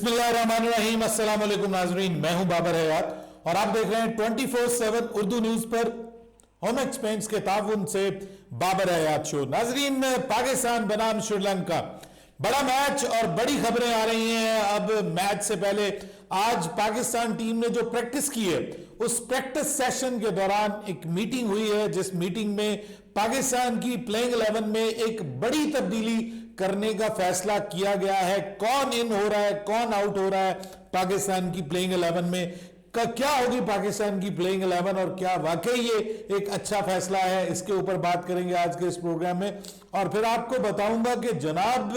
बिस्मिल्लाहिर्रहमानिर्रहीम। अस्सलाम वालेकुम नाज़रीन, मैं हूं बाबर हयात और आप देख रहे हैं 24/7 उर्दू न्यूज पर होम एक्सपेंस के ताउन से बाबर हयात शो। नाज़रीन, पाकिस्तान बनाम श्रीलंका, बड़ा मैच और बड़ी खबरें आ रही हैं। अब मैच से पहले आज पाकिस्तान टीम ने जो प्रैक्टिस की है, उस प्रैक्टिस सेशन के दौरान एक मीटिंग हुई है, जिस मीटिंग में पाकिस्तान की प्लेइंग 11 में एक बड़ी तब्दीली करने का फैसला किया गया है। कौन इन हो रहा है, कौन आउट हो रहा है पाकिस्तान की प्लेइंग 11 में, क्या होगी पाकिस्तान की प्लेइंग 11 और क्या वाकई ये एक अच्छा फैसला है, इसके ऊपर बात करेंगे आज के इस प्रोग्राम में। और फिर आपको बताऊंगा कि जनाब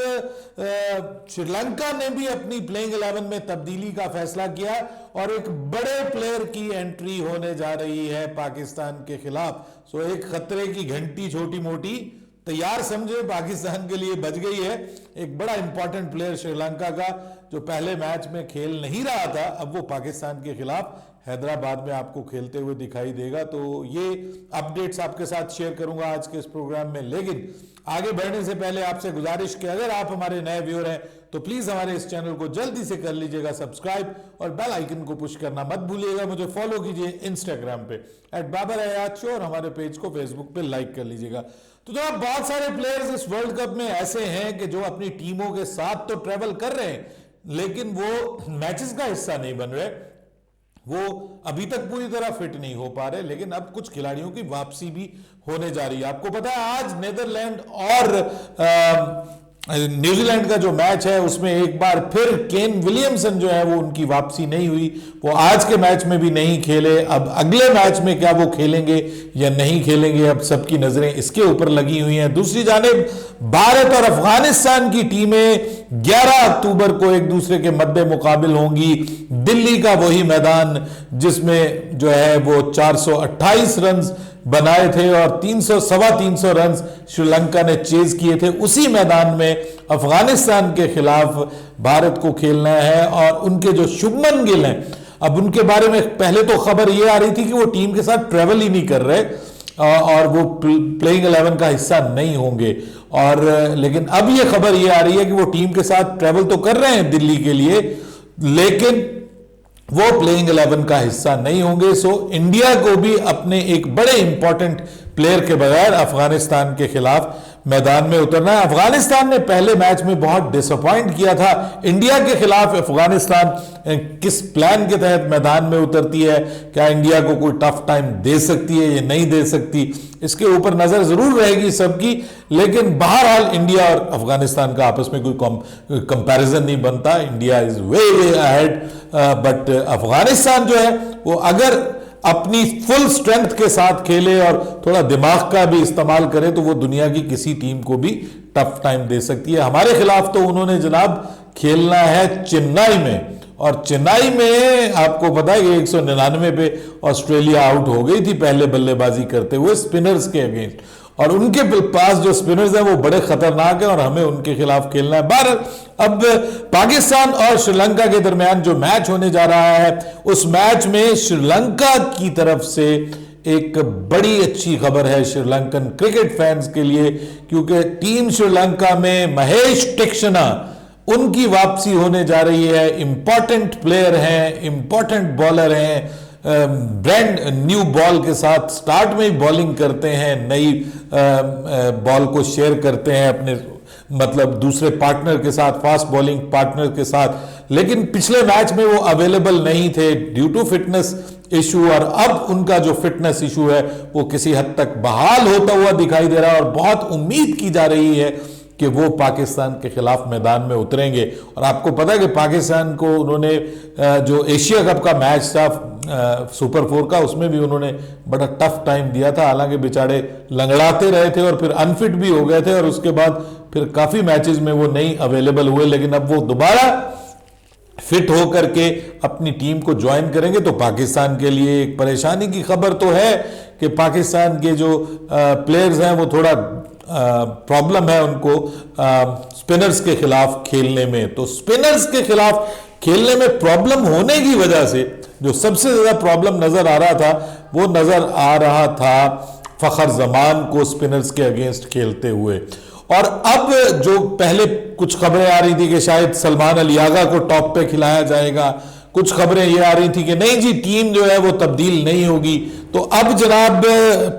श्रीलंका ने भी अपनी प्लेइंग 11 में तब्दीली का फैसला किया और एक बड़े प्लेयर की एंट्री होने जा रही है पाकिस्तान के खिलाफ। सो एक खतरे की घंटी छोटी मोटी तैयार समझे पाकिस्तान के लिए बज गई है। एक बड़ा इंपॉर्टेंट प्लेयर श्रीलंका का जो पहले मैच में खेल नहीं रहा था, अब वो पाकिस्तान के खिलाफ हैदराबाद में आपको खेलते हुए दिखाई देगा। तो ये अपडेट्स आपके साथ शेयर करूंगा आज के इस प्रोग्राम में। लेकिन आगे बढ़ने से पहले आपसे गुजारिश कि अगर आप हमारे नए व्यूअर हैं तो प्लीज हमारे इस चैनल को जल्दी से कर लीजिएगा सब्सक्राइब और बेल आइकन को पुश करना मत भूलिएगा। मुझे फॉलो कीजिए इंस्टाग्राम पे @बाबर-हयात-शो और हमारे पेज को फेसबुक पे लाइक कर लीजिएगा। तो जनाब, बहुत सारे प्लेयर्स इस वर्ल्ड कप में ऐसे हैं कि जो अपनी टीमों के साथ तो ट्रेवल कर रहे हैं, लेकिन वो मैचेस का हिस्सा नहीं बन रहे, वो अभी तक पूरी तरह फिट नहीं हो पा रहे। लेकिन अब कुछ खिलाड़ियों की वापसी भी होने जा रही है। आपको पता है आज नीदरलैंड और न्यूजीलैंड का जो मैच है उसमें एक बार फिर केन विलियमसन जो है वो उनकी वापसी नहीं हुई, वो आज के मैच में भी नहीं खेले। अब अगले मैच में क्या वो खेलेंगे या नहीं खेलेंगे, अब सबकी नजरें इसके ऊपर लगी हुई हैं। दूसरी जानिब भारत और अफगानिस्तान की टीमें 11 अक्टूबर को एक दूसरे के मद्दे मुकाबिल होंगी। दिल्ली का वही मैदान जिसमें जो है वो 428 रन बनाए थे और 300-325 रन श्रीलंका ने चेज किए थे, उसी मैदान में अफगानिस्तान के खिलाफ भारत को खेलना है। और उनके जो शुभमन गिल हैं, अब उनके बारे में पहले तो खबर यह आ रही थी कि वो टीम के साथ ट्रेवल ही नहीं कर रहे और वो प्लेइंग 11 का हिस्सा नहीं होंगे। और लेकिन अब ये खबर ये आ रही है कि वो टीम के साथ ट्रेवल तो कर रहे हैं दिल्ली के लिए, लेकिन वो प्लेइंग 11 का हिस्सा नहीं होंगे। सो इंडिया को भी अपने एक बड़े इंपॉर्टेंट प्लेयर के बगैर अफगानिस्तान के खिलाफ मैदान में उतरना है। अफगानिस्तान ने पहले मैच में बहुत डिसअपॉइंट किया था इंडिया के खिलाफ। अफगानिस्तान किस प्लान के तहत मैदान में उतरती है, क्या इंडिया को कोई टफ टाइम दे सकती है या नहीं दे सकती, इसके ऊपर नजर जरूर रहेगी सबकी। लेकिन बहरहाल इंडिया और अफगानिस्तान का आपस में कोई कंपैरिजन नहीं बनता। India is way ahead, but Afghanistan जो है वो अगर अपनी फुल स्ट्रेंथ के साथ खेले और थोड़ा दिमाग का भी इस्तेमाल करे तो वो दुनिया की किसी टीम को भी टफ टाइम दे सकती है। हमारे खिलाफ तो उन्होंने जनाब खेलना है चेन्नई में, और चेन्नई में आपको पता है कि 199 पे ऑस्ट्रेलिया आउट हो गई थी पहले बल्लेबाजी करते हुए स्पिनर्स के अगेंस्ट, और उनके पास जो स्पिनर्स हैं वो बड़े खतरनाक हैं और हमें उनके खिलाफ खेलना है। भारत अब पाकिस्तान और श्रीलंका के दरमियान जो मैच होने जा रहा है, उस मैच में श्रीलंका की तरफ से एक बड़ी अच्छी खबर है श्रीलंकन क्रिकेट फैंस के लिए, क्योंकि टीम श्रीलंका में महेश टिक्शना उनकी वापसी होने जा रही है। इंपॉर्टेंट प्लेयर हैं, इंपॉर्टेंट बॉलर हैं, ब्रांड न्यू बॉल के साथ स्टार्ट में ही बॉलिंग करते हैं, नई बॉल को शेयर करते हैं अपने मतलब दूसरे पार्टनर के साथ, फास्ट बॉलिंग पार्टनर के साथ। लेकिन पिछले मैच में वो अवेलेबल नहीं थे ड्यू टू फिटनेस इशू, और अब उनका जो फिटनेस इशू है वो किसी हद तक बहाल होता हुआ दिखाई दे रहा है और बहुत उम्मीद की जा रही है कि वो पाकिस्तान के खिलाफ मैदान में उतरेंगे। और आपको पता है कि पाकिस्तान को उन्होंने जो एशिया कप का मैच था सुपर 4 का, उसमें भी उन्होंने बड़ा टफ टाइम दिया था। हालांकि बेचारे लंगड़ाते रहे थे और फिर अनफिट भी हो गए थे और उसके बाद फिर काफी मैचेस में वो नहीं अवेलेबल हुए, लेकिन अब वो दोबारा फिट होकर के अपनी टीम को ज्वाइन करेंगे। तो पाकिस्तान के लिए एक परेशानी की खबर तो है कि पाकिस्तान के जो प्लेयर्स हैं वो थोड़ा प्रॉब्लम है उनको स्पिनर्स के खिलाफ खेलने में। तो स्पिनर्स के खिलाफ खेलने में प्रॉब्लम होने की वजह से जो सबसे ज्यादा प्रॉब्लम नजर आ रहा था वो नजर आ रहा था फखर जमान को स्पिनर्स के अगेंस्ट खेलते हुए। और अब जो पहले कुछ खबरें आ रही थी कि शायद सलमान अली आगा को टॉप पे खिलाया जाएगा, कुछ खबरें ये आ रही थी कि नहीं जी टीम जो है वो तब्दील नहीं होगी, तो अब जनाब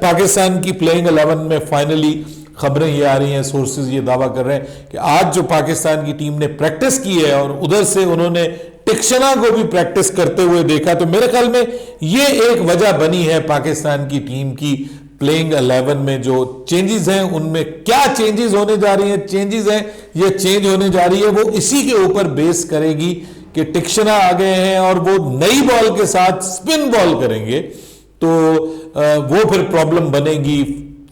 पाकिस्तान की प्लेइंग 11 में फाइनली खबरें ये आ रही हैं, सोर्सेज ये दावा कर रहे हैं कि आज जो पाकिस्तान की टीम ने प्रैक्टिस की है और उधर से उन्होंने टिक्शना को भी प्रैक्टिस करते हुए देखा, तो मेरे ख्याल में ये एक वजह बनी है पाकिस्तान की टीम की प्लेइंग 11 में जो चेंजेस हैं उनमें क्या चेंजेस होने जा रही हैं, चेंजेस हैं ये चेंज होने जा रही है वो इसी के ऊपर बेस करेगी कि टिक्शना आ गए हैं और वो नई बॉल के साथ स्पिन बॉल करेंगे तो वो फिर प्रॉब्लम बनेगी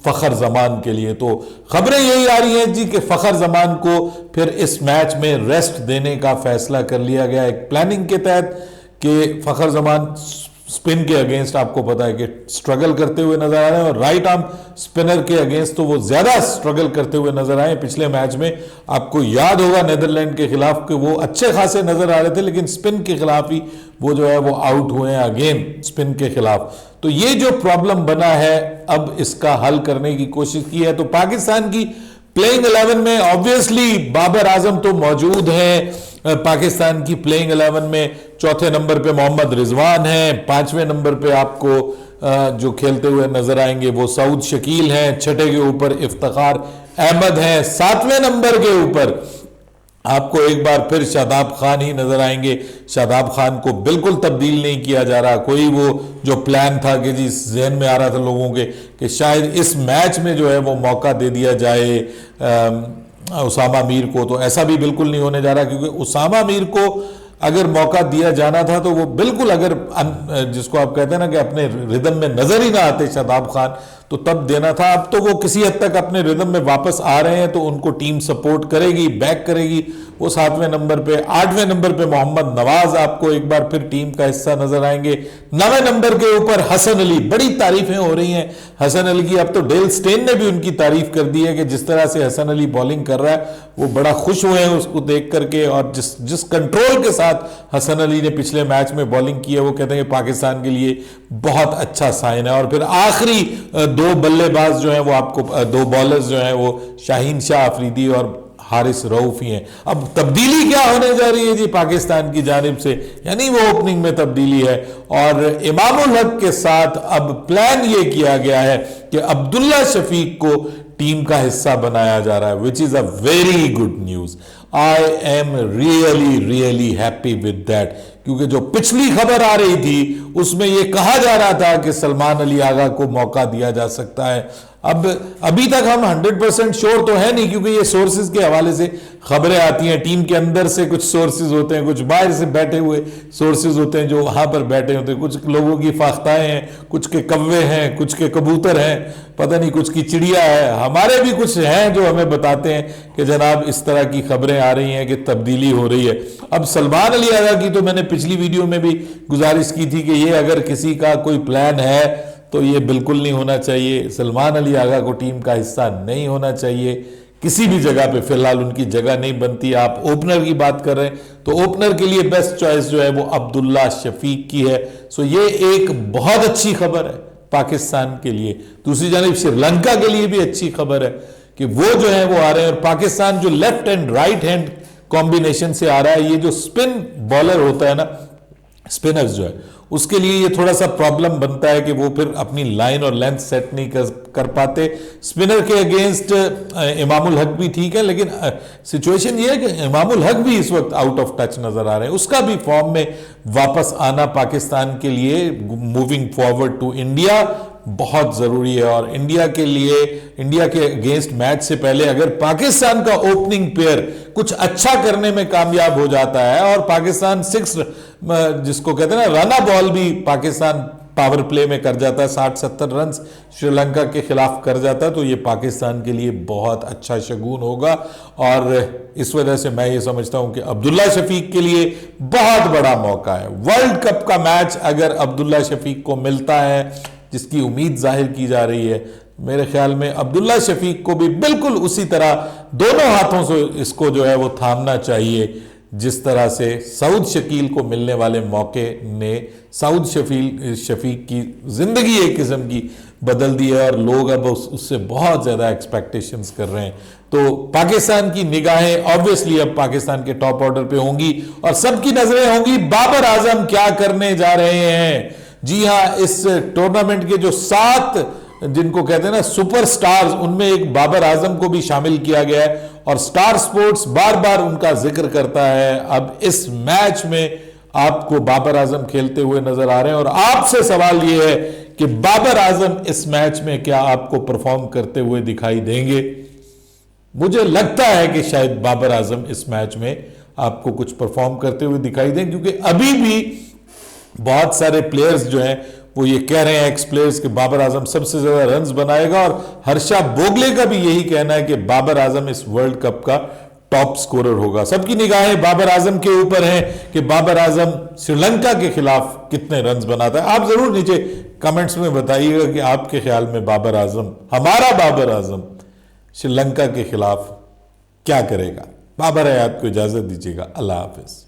फखर जमान के लिए। तो खबरें यही आ रही हैं जी कि फखर जमान को फिर इस मैच में रेस्ट देने का फैसला कर लिया गया एक प्लानिंग के तहत कि फखर जमान स्पिन के अगेंस्ट आपको पता है कि स्ट्रगल करते हुए नजर आ रहे हैं और राइट आर्म स्पिनर के अगेंस्ट तो वो ज्यादा स्ट्रगल करते हुए नजर आए। पिछले मैच में आपको याद होगा नेदरलैंड के खिलाफ कि वो अच्छे खासे नजर आ रहे थे लेकिन स्पिन के खिलाफ ही वो जो है वो आउट हुए हैं अगेन स्पिन के खिलाफ। तो ये जो प्रॉब्लम बना है अब इसका हल करने की कोशिश की है। तो पाकिस्तान की प्लेइंग 11 में ऑब्वियसली बाबर आजम तो मौजूद हैं पाकिस्तान की प्लेइंग 11 में। चौथे नंबर पे मोहम्मद रिजवान हैं, पांचवें नंबर पे आपको जो खेलते हुए नजर आएंगे वो सऊद शकील हैं, छठे के ऊपर इफ्तिखार अहमद हैं, सातवें नंबर के ऊपर आपको एक बार फिर शादाब खान ही नजर आएंगे। शादाब खान को बिल्कुल तब्दील नहीं किया जा रहा, कोई वो जो प्लान था कि जी जहन में आ रहा था लोगों के कि शायद इस मैच में जो है वो मौका दे दिया जाए उसामा मीर को, तो ऐसा भी बिल्कुल नहीं होने जा रहा क्योंकि उसामा मीर को अगर मौका दिया जाना था तो वो बिल्कुल अगर जिसको आप कहते हैं ना कि अपने रिदम में नजर ही ना आते शादाब खान तो तब देना था। अब तो वो किसी हद तक अपने रिदम में वापस आ रहे हैं तो उनको टीम सपोर्ट करेगी, बैक करेगी। वो सातवें नंबर पे, आठवें नंबर पे मोहम्मद नवाज आपको एक बार फिर टीम का हिस्सा नजर आएंगे। नवें नंबर के ऊपर हसन अली, बड़ी तारीफें हो रही हैं हसन अली की। अब तो डेल स्टेन ने भी उनकी तारीफ कर दी है कि जिस तरह से हसन अली बॉलिंग कर रहा है वो बड़ा खुश हुए हैं उसको देख करके, और जिस कंट्रोल के साथ हसन अली ने पिछले मैच में बॉलिंग की है वो कहते हैं कि पाकिस्तान के लिए बहुत अच्छा साइन है। और फिर आखिरी दो बल्लेबाज जो हैं वो आपको दो बॉलर्स जो हैं वो शाहीन शाह अफरीदी और हारिस रऊफ ही हैं। अब तब्दीली क्या होने जा रही है जी पाकिस्तान की जानिब से, यानी वो ओपनिंग में तब्दीली है और इमामुल हक के साथ अब प्लान ये किया गया है कि अब्दुल्ला शफीक को टीम का हिस्सा बनाया जा रहा है, which is a very good news. I am really really happy with that, क्योंकि जो पिछली खबर आ रही थी उसमें यह कहा जा रहा था कि सलमान अली आगा को मौका दिया जा सकता है। अब अभी तक हम 100% श्योर तो है नहीं क्योंकि ये सोर्सेज के हवाले से खबरें आती हैं, टीम के अंदर से कुछ सोर्सेज होते हैं, कुछ बाहर से बैठे हुए सोर्सेज होते हैं जो वहां पर बैठे होते हैं। कुछ लोगों की फाख्ताएं हैं, कुछ के कौवे हैं, कुछ के कबूतर हैं, पता नहीं कुछ की चिड़िया है, हमारे भी कुछ हैं जो हमें बताते हैं कि जनाब इस तरह की खबरें आ रही हैं कि तब्दीली हो रही है। अब सलमान अली आगा की तो मैंने पिछली वीडियो में भी गुजारिश की थी कि ये अगर किसी का कोई प्लान है तो ये बिल्कुल नहीं होना चाहिए। सलमान अली आगा को टीम का हिस्सा नहीं होना चाहिए किसी भी जगह पे, फिलहाल उनकी जगह नहीं बनती। आप ओपनर की बात कर रहे हैं तो ओपनर के लिए बेस्ट चॉइस जो है वो अब्दुल्ला शफीक की है। सो ये एक बहुत अच्छी खबर है पाकिस्तान के लिए। दूसरी जानब श्रीलंका के लिए भी अच्छी खबर है कि वो जो है वो आ रहे हैं, और पाकिस्तान जो left and right hand combination से आ रहा है, ये जो स्पिन बॉलर होता है ना, स्पिनर्स जो है उसके लिए ये थोड़ा सा प्रॉब्लम बनता है कि वो फिर अपनी लाइन और लेंथ सेट नहीं कर पाते। स्पिनर के अगेंस्ट इमामुल हक भी ठीक है, लेकिन सिचुएशन ये है कि इमामुल हक भी इस वक्त आउट ऑफ टच नजर आ रहे हैं। उसका भी फॉर्म में वापस आना पाकिस्तान के लिए मूविंग फॉरवर्ड टू इंडिया बहुत जरूरी है। और इंडिया के लिए, इंडिया के अगेंस्ट मैच से पहले अगर पाकिस्तान का ओपनिंग पेयर कुछ अच्छा करने में कामयाब हो जाता है और पाकिस्तान 6 जिसको कहते हैं ना रना बॉल भी पाकिस्तान पावर प्ले में कर जाता है, 60-70 रन श्रीलंका के खिलाफ कर जाता है, तो ये पाकिस्तान के लिए बहुत अच्छा शगुन होगा। और इस वजह से मैं ये समझता हूं कि अब्दुल्ला शफीक के लिए बहुत बड़ा मौका है। वर्ल्ड कप का मैच अगर अब्दुल्ला शफीक को मिलता है, जिसकी उम्मीद जाहिर की जा रही है, मेरे ख्याल में अब्दुल्ला शफीक को भी बिल्कुल उसी तरह दोनों हाथों से इसको जो है वो थामना चाहिए जिस तरह से सऊद शकील को मिलने वाले मौके ने सऊद शफीक की जिंदगी एक किस्म की बदल दी है और लोग अब उससे बहुत ज्यादा एक्सपेक्टेशंस कर रहे हैं। तो पाकिस्तान की निगाहें ऑब्वियसली अब पाकिस्तान के टॉप ऑर्डर पे होंगी और सबकी नजरें होंगी बाबर आजम क्या करने जा रहे हैं। जी हां, इस टूर्नामेंट के जो 7 जिनको कहते हैं ना सुपरस्टार्स, उनमें एक बाबर आजम को भी शामिल किया गया है और स्टार स्पोर्ट्स बार बार उनका जिक्र करता है। अब इस मैच में आपको बाबर आजम खेलते हुए नजर आ रहे हैं और आपसे सवाल यह है कि बाबर आजम इस मैच में क्या आपको परफॉर्म करते हुए दिखाई देंगे। मुझे लगता है कि शायद बाबर आजम इस मैच में आपको कुछ परफॉर्म करते हुए दिखाई दें, क्योंकि अभी भी बहुत सारे प्लेयर्स जो हैं वो ये कह रहे हैं, एक्स प्लेयर्स, कि बाबर आजम सबसे ज्यादा रन्स बनाएगा और हर्षा बोगले का भी यही कहना है कि बाबर आजम इस वर्ल्ड कप का टॉप स्कोरर होगा। सबकी निगाहें बाबर आजम के ऊपर हैं कि बाबर आजम श्रीलंका के खिलाफ कितने रन्स बनाता है। आप जरूर नीचे कमेंट्स में बताइएगा कि आपके ख्याल में बाबर आजम, हमारा बाबर आजम, श्रीलंका के खिलाफ क्या करेगा। बाबर हयात को इजाजत दीजिएगा। अल्लाह हाफिज।